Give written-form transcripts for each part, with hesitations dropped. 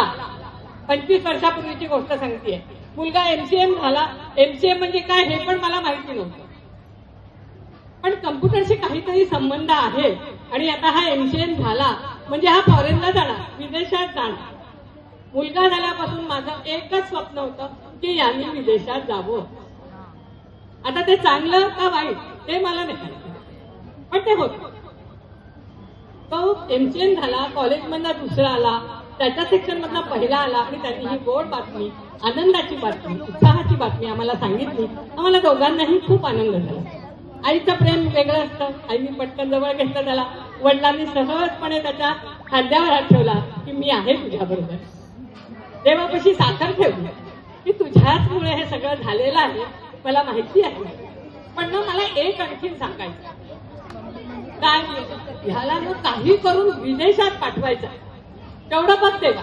झाला, 25 वर्षापूर्वीची गोष्ट सांगतेय. मुलगा MCM झाला. MCM म्हणजे काय हे पण मला माहिती नव्हतं, पण कम्प्युटरशी काहीतरी संबंध आहे. आणि आता हा MCM झाला म्हणजे हा फॉरेनला जाणार, विदेशात जाणार. मुलगा झाल्यापासून माझं एकच स्वप्न होतं की यांनी विदेशात जावं. आता ते चांगलं का वाईट ते मला नाही माहिती, पण ते होतं. तो MCM झाला, कॉलेजमधला दुसरा आला, त्याच्या सेक्शन मधला पहिला आला आणि त्यांनी ही गोड बातमी, आनंदाची बातमी, उत्साहाची बातमी आम्हाला सांगितली. आम्हाला दोघांनाही खूप आनंद झाला. आईचं प्रेम वेगळं असतं. आईने पटकन जवळ घेतलं त्याला. वडिलांनी सहजपणे त्याच्या खांद्यावर हात ठेवला की मी आहे तुझ्याबरोबर. देवापाशी साखर ठेवली की तुझ्याचमुळे हे सगळं झालेलं आहे, मला माहिती आहे. पण ना मला एक आणखीन सांगायचं, काय ह्याला ना काही करून विदेशात पाठवायचं, तेवढं बघ देवा.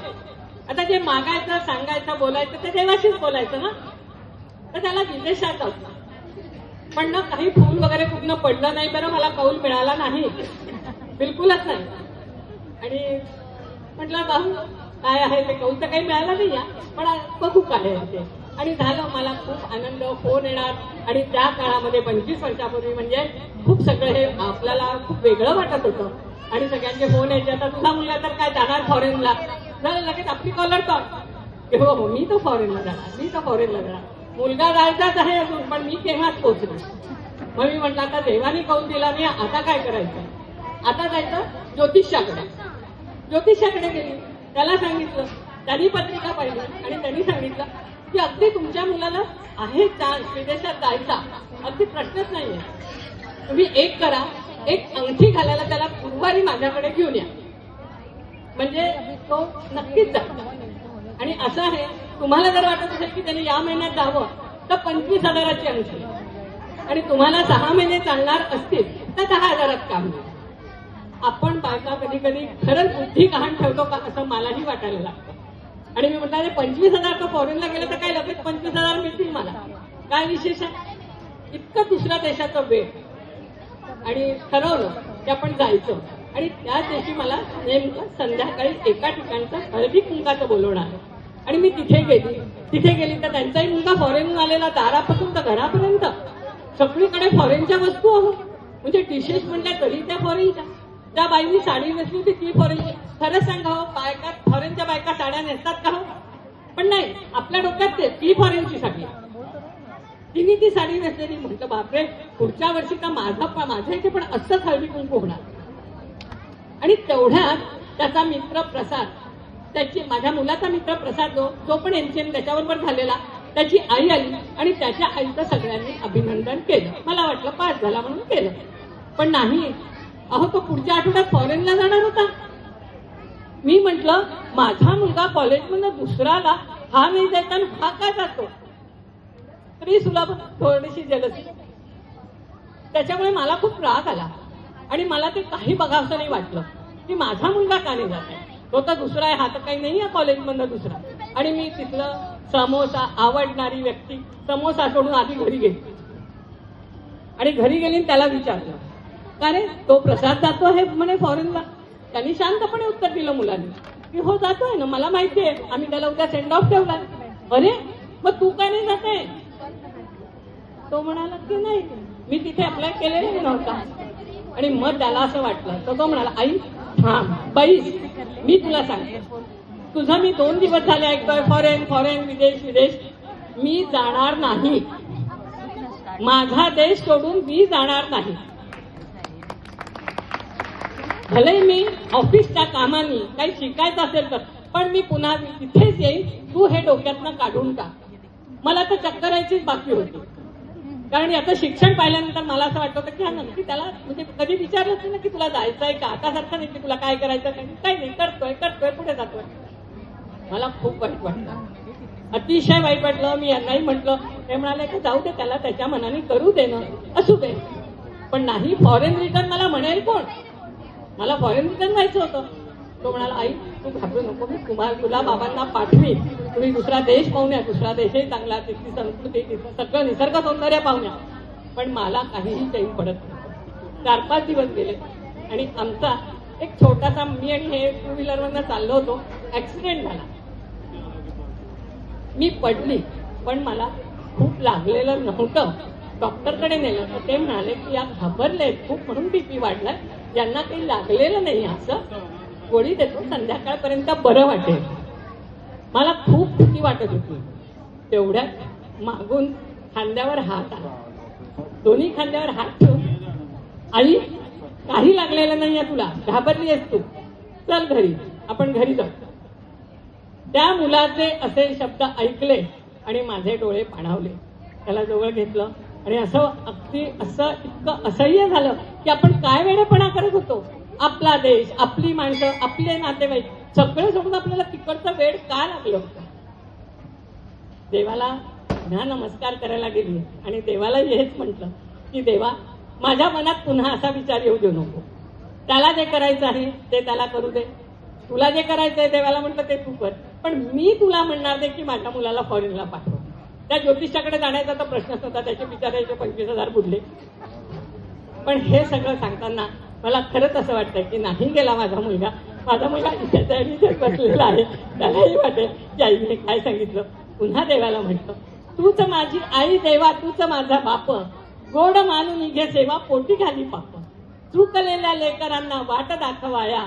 आता जे मागायचं, सांगायचं, बोलायचं ते देवाशीच बोलायचं ना, तर त्याला विदेशात जाऊ. पण ना काही फूल वगैरे कुठनं पडलं नाही बरं, मला कौल मिळाला नाही, बिलकुलच नाही. आणि म्हटलं भाऊ काय आहे ते, कौल तर काही मिळालं नाही या, पण बघू काय आहे ते. आणि झालं, मला खूप आनंद. फोन येणार. आणि त्या काळामध्ये 25 वर्षापूर्वी म्हणजे खूप सगळं हे आपल्याला खूप वेगळं वाटत होतं. आणि सगळ्यांचे फोन यायचे, आता तुझा मुलगा तर काय जाणार फॉरेनला, झालं लगेच आपली कॉलर टॉक, हो हो मी तर फॉरेनला जाणार, मी तर फॉरेनला जाणार. मुलगा जायचाच आहे अजून, पण मी केव्हाच पोहोचलो. मग मी म्हटलं आता देवाने कौल दिला मी, आता काय करायचं. आता जायचं ज्योतिषाकडे. ज्योतिषाकडे गेली, त्याला सांगितलं, त्यांनी पत्रिका पाहिली आणि त्यांनी सांगितलं की अगदी तुमच्या मुलाला आहे चान्स विदेशात जायचा, अगदी प्रश्नच नाहीये. तुम्ही एक करा, एक अंगठी घालायला त्याला गुरुवारी माझ्याकडे घेऊन या, म्हणजे तो नक्कीच जाईल. आणि असं आहे, तुम्हाला जर वाटत असेल की त्यांनी या महिन्यात जावं तर 25,000ची अंगठी, आणि तुम्हाला 6 महिने चालणार असतील तर 10,000त काम होईल. आपण बायका कधी कधी खरंच बुद्धी गहाण ठेवतो का असं मलाही वाटायला लागतं. आणि मी म्हटलं 25,000 तर फॉरेनला गेलं तर काय लगेच 25,000 मिळतील मला, काय विशेष आहे. इतकं दुसऱ्या देशाचं वेळ. आणि ठरवलं की आपण जायचं. आणि त्याच दिवशी मला नेमकं संध्याकाळी एका ठिकाणचं हळदी कुंकाचं बोलवणार. आणि मी तिथे गेली तर त्यांचाही मुलगा फॉरेनहून आलेला, दारापासून तर घरापर्यंत सगळीकडे फॉरेनच्या वस्तू आहो, म्हणजे डिशेस म्हटल्या तरी त्या फॉरेनच्या. त्या बाईंनी साडी नेसली होती ती फॉरेनची. खरं सांगा हो, बायका फॉरेनच्या बायका साड्या नेसतात का हो, पण नाही, आपल्या डोक्यात ते ती फॉरेनची साडी. तिने ती साडी नेसलेली. म्हटलं बापरे, पुढच्या वर्षी का माझ्या इथे पण असंच हळदी कुंकू होणार. आणि तेवढ्यात त्याचा मित्र प्रसाद, माझ्या मुलाचा मित्र प्रसाद जो पण MCM त्याच्याबरोबर झालेला, त्याची आई आली आणि त्याच्या आईचं सगळ्यांनी अभिनंदन केलं. मला वाटलं पास झाला म्हणून केलं, पण नाही. अहो तो पुढच्या आठवड्यात फॉरेनला जाणार होता. मी म्हटलं माझा मुलगा कॉलेजमधून दुसराला, हा नाही जाता हा का जातो. तरी सुलभ थोडीशी जलसी. त्याच्यामुळे मला खूप राग आला आणि मला ते काही बघावसं नाही वाटलं की माझा मुलगा का नाही जात आहे. तो तर दुसरा आहे, हा तर काही नाही आहे कॉलेजमधनं दुसरा. आणि मी तिथलं समोसा आवडणारी व्यक्ती समोसा सोडून आधी घरी गेली. आणि घरी गेली त्याला विचारलं का रे तो प्रसाद जातो आहे म्हणे फॉरेनला. त्यांनी शांतपणे उत्तर दिलं मुलांनी की हो जातोय ना, मला माहिती आहे, आम्ही त्याला उद्या सेंड ऑफ ठेवला. अरे मग तू काय नाही जाते. तो म्हणाला की नाही, मी तिथे अप्लाय केलेलं नव्हता. आणि मग त्याला असं वाटलं तर तो म्हणाला आई थांब बाई, मी तुला सांगते, तुझं मी 2 दिवस झाले ऐकतोय फॉरेन विदेश. मी जाणार नाही, माझा देश सोडून मी जाणार नाही. भले मी ऑफिसच्या कामानी काही शिकायचं असेल तर, पण मी पुन्हा तिथेच येईन. तू हे डोक्यातनं काढून टाक. मला तर चक्कर यायचीच बाकी होती, कारण याचं शिक्षण पाहिल्यानंतर मला असं वाटत होतं की हा नक्की त्याला म्हणजे कधी विचारलंच नाही ना की तुला जायचंय का. आता सारखं नाही की तुला काय करायचं काही नाही, करतोय पुढे जातोय. मला खूप वाईट वाटलं, अतिशय वाईट वाटलं. मी यांनाही म्हटलं, ते म्हणाले की जाऊ दे, त्याला त्याच्या मनाने करू दे ना, असू दे. पण नाही, फॉरेन रिटर्न मला म्हणेल कोण, मला फॉरेन रिटर्न व्हायचं होतं. तो म्हणाला आई तू घाबरू नको, मी तुला बाबांना पाठवी, तुम्ही दुसरा देश पाहून या. दुसरा देशही चांगला, तिथली संस्कृती, तिथलं सगळं निसर्ग सौंदर्य पाहून या. पण मला काहीही चैन पडत नाही. 4-5 दिवस गेले आणि आमचा एक छोटासा, मी आणि हे 2 व्हीलरवरनं चाललो होतो, ऍक्सिडेंट झाला. मी पडली, पण मला खूप लागलेलं नव्हतं. डॉक्टरकडे नेलं तर ते म्हणाले की या घाबरले खूप म्हणून बीपी वाढलाय, ज्यांना काही लागलेलं नाही असं गोळी देतो, संध्याकाळपर्यंत बरं वाटेल. मला खूप भीती वाटत होती. तेवढ्यात मागून खांद्यावर हात आला. दोन्ही खांद्यावर हात ठेवून, आई काही लागलेलं नाहीये तुला, घाबरली आहेस तू, चल घरी, आपण घरी जाऊ. त्या मुलाचे असे शब्द ऐकले आणि माझे डोळे पाणावले. त्याला जवळ घेतलं आणि असं अगदी असं इतकं असह्य झालं की आपण काय वेडेपणा करत होतो. आपला देश, आपली माणसं, आपले नातेवाईक सगळं सोडून आपल्याला तिकडचं वेड का लागलं होतं. देवाला पुन्हा नमस्कार करायला गेली आणि देवाला हेच म्हटलं की देवा, माझ्या मनात पुन्हा असा विचार येऊ देऊ नको. त्याला जे करायचं आहे ते त्याला करू दे. तुला जे करायचं आहे देवाला म्हटलं ते तू कर, पण मी तुला म्हणणार नाही की माझ्या मुलाला फॉरेनला पाठव. त्या ज्योतिषाकडे जाण्याचा तर प्रश्नच नव्हता, त्याचे बिचारायचे 25,000 बुडले. पण हे सगळं सांगताना मला खरंच असं वाटतं की नाही गेला माझा मुलगा इथे बसलेला आहे, त्यालाही वाटेल की आईने काय सांगितलं. पुन्हा देवाला म्हटलं, तूच माझी आई देवा, तूच माझा बाप, गोड मानून निघे सेवा, पोटी घाली पाप, चुकलेल्या लेकरांना वाट दाखवाया,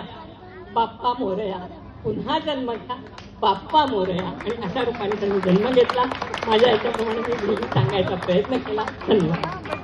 बाप्पा मोरया, पुन्हा जन्म घ्या बाप्पा मोरया. आणि अशा रूपाने त्यांनी जन्म घेतला. माझ्या याच्याप्रमाणे मी सांगायचा प्रयत्न केला. धन्यवाद.